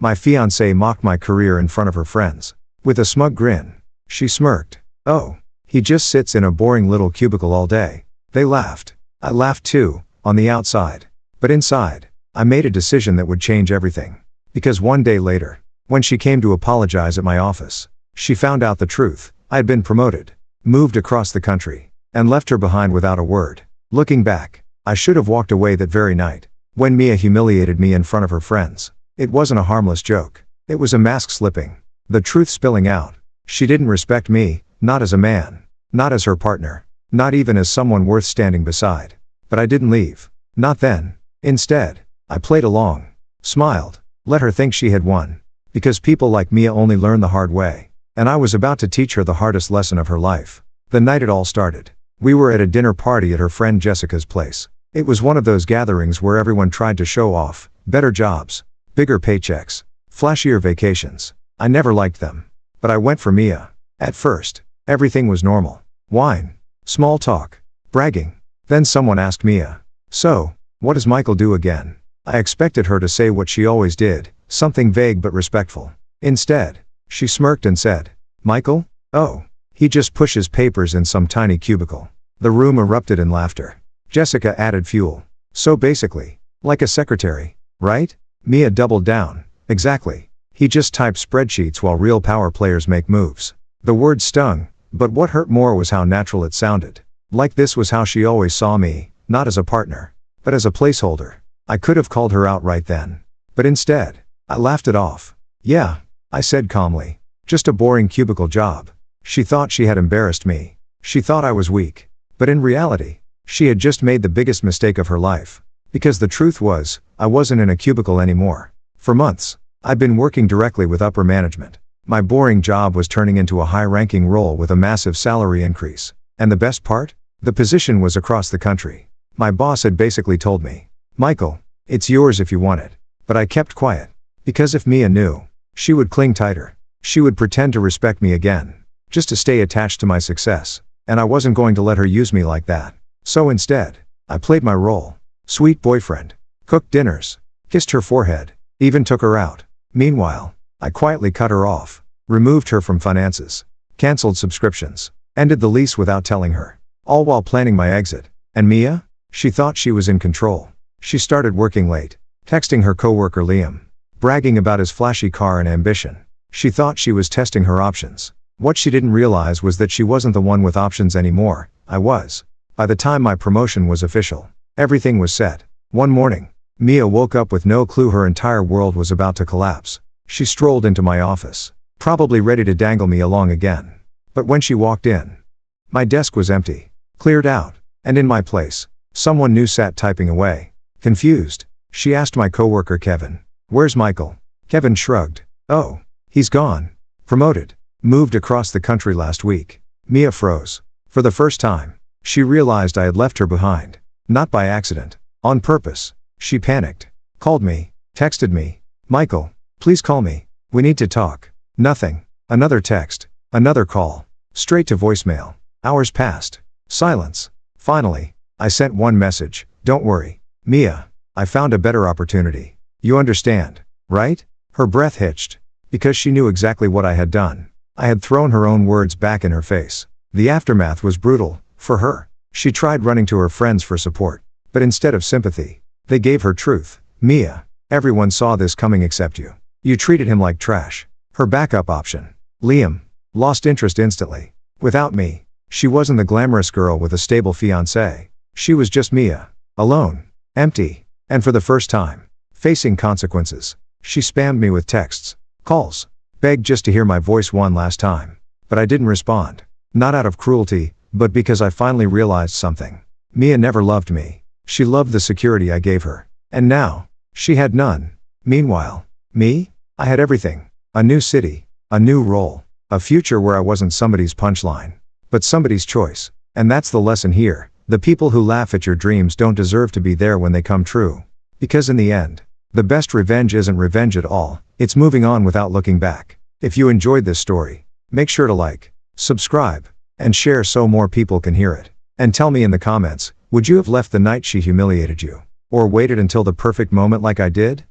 My fiancé mocked my career in front of her friends. With a smug grin, she smirked. "Oh, he just sits in a boring little cubicle all day." They laughed. I laughed too, on the outside. But inside, I made a decision that would change everything. Because one day later, when she came to apologize at my office, she found out the truth. I had been promoted, moved across the country, and left her behind without a word. Looking back, I should have walked away that very night, when Mia humiliated me in front of her friends. It wasn't a harmless joke. It was a mask slipping, the truth spilling out. She didn't respect me, not as a man, not as her partner, not even as someone worth standing beside. But I didn't leave. Not then. Instead, I played along, smiled, let her think she had won. Because people like Mia only learn the hard way. And I was about to teach her the hardest lesson of her life. The night it all started. We were at a dinner party at her friend Jessica's place. It was one of those gatherings where everyone tried to show off, better jobs, bigger paychecks, flashier vacations. I never liked them. But I went for Mia. At first, everything was normal. Wine, small talk, bragging. Then someone asked Mia, "So, what does Michael do again?" I expected her to say what she always did, something vague but respectful. Instead, she smirked and said, "Michael? Oh, he just pushes papers in some tiny cubicle." The room erupted in laughter. Jessica added fuel. "So basically, like a secretary, right?" Mia doubled down. "Exactly. He just types spreadsheets while real power players make moves." The word stung, but what hurt more was how natural it sounded. Like this was how she always saw me, not as a partner, but as a placeholder. I could have called her out right then. But instead, I laughed it off. "Yeah," I said calmly. "Just a boring cubicle job." She thought she had embarrassed me. She thought I was weak. But in reality, she had just made the biggest mistake of her life. Because the truth was, I wasn't in a cubicle anymore. For months, I'd been working directly with upper management. My boring job was turning into a high-ranking role with a massive salary increase. And the best part? The position was across the country. My boss had basically told me, "Michael, it's yours if you want it." But I kept quiet. Because if Mia knew, she would cling tighter. She would pretend to respect me again, just to stay attached to my success. And I wasn't going to let her use me like that. So instead, I played my role. Sweet boyfriend. Cooked dinners. Kissed her forehead. Even took her out. Meanwhile, I quietly cut her off. Removed her from finances. Cancelled subscriptions. Ended the lease without telling her. All while planning my exit. And Mia? She thought she was in control. She started working late. Texting her coworker Liam. Bragging about his flashy car and ambition. She thought she was testing her options. What she didn't realize was that she wasn't the one with options anymore. I was. By the time my promotion was official, everything was set. One morning, Mia woke up with no clue her entire world was about to collapse. She strolled into my office, probably ready to dangle me along again. But when she walked in, my desk was empty, cleared out, and in my place, someone new sat typing away. Confused, she asked my coworker Kevin, "Where's Michael?" Kevin shrugged. "Oh, he's gone. Promoted. Moved across the country last week." Mia froze. For the first time, she realized I had left her behind. Not by accident. On purpose. She panicked. Called me. Texted me. "Michael, please call me. We need to talk." Nothing. Another text. Another call. Straight to voicemail. Hours passed. Silence. Finally, I sent one message. "Don't worry, Mia. I found a better opportunity. You understand, right?" Her breath hitched. Because she knew exactly what I had done. I had thrown her own words back in her face. The aftermath was brutal, for her. She tried running to her friends for support. But instead of sympathy, they gave her truth. "Mia, everyone saw this coming except you. You treated him like trash." Her backup option, Liam, lost interest instantly. Without me, she wasn't the glamorous girl with a stable fiancé. She was just Mia. Alone. Empty. And for the first time, facing consequences. She spammed me with texts, calls, begged just to hear my voice one last time. But I didn't respond. Not out of cruelty, but because I finally realized something. Mia never loved me. She loved the security I gave her. And now, she had none. Meanwhile, me? I had everything. A new city. A new role. A future where I wasn't somebody's punchline, but somebody's choice. And that's the lesson here. The people who laugh at your dreams don't deserve to be there when they come true. Because in the end, the best revenge isn't revenge at all, it's moving on without looking back. If you enjoyed this story, make sure to like, subscribe, and share so more people can hear it. And tell me in the comments, would you have left the night she humiliated you? Or waited until the perfect moment like I did?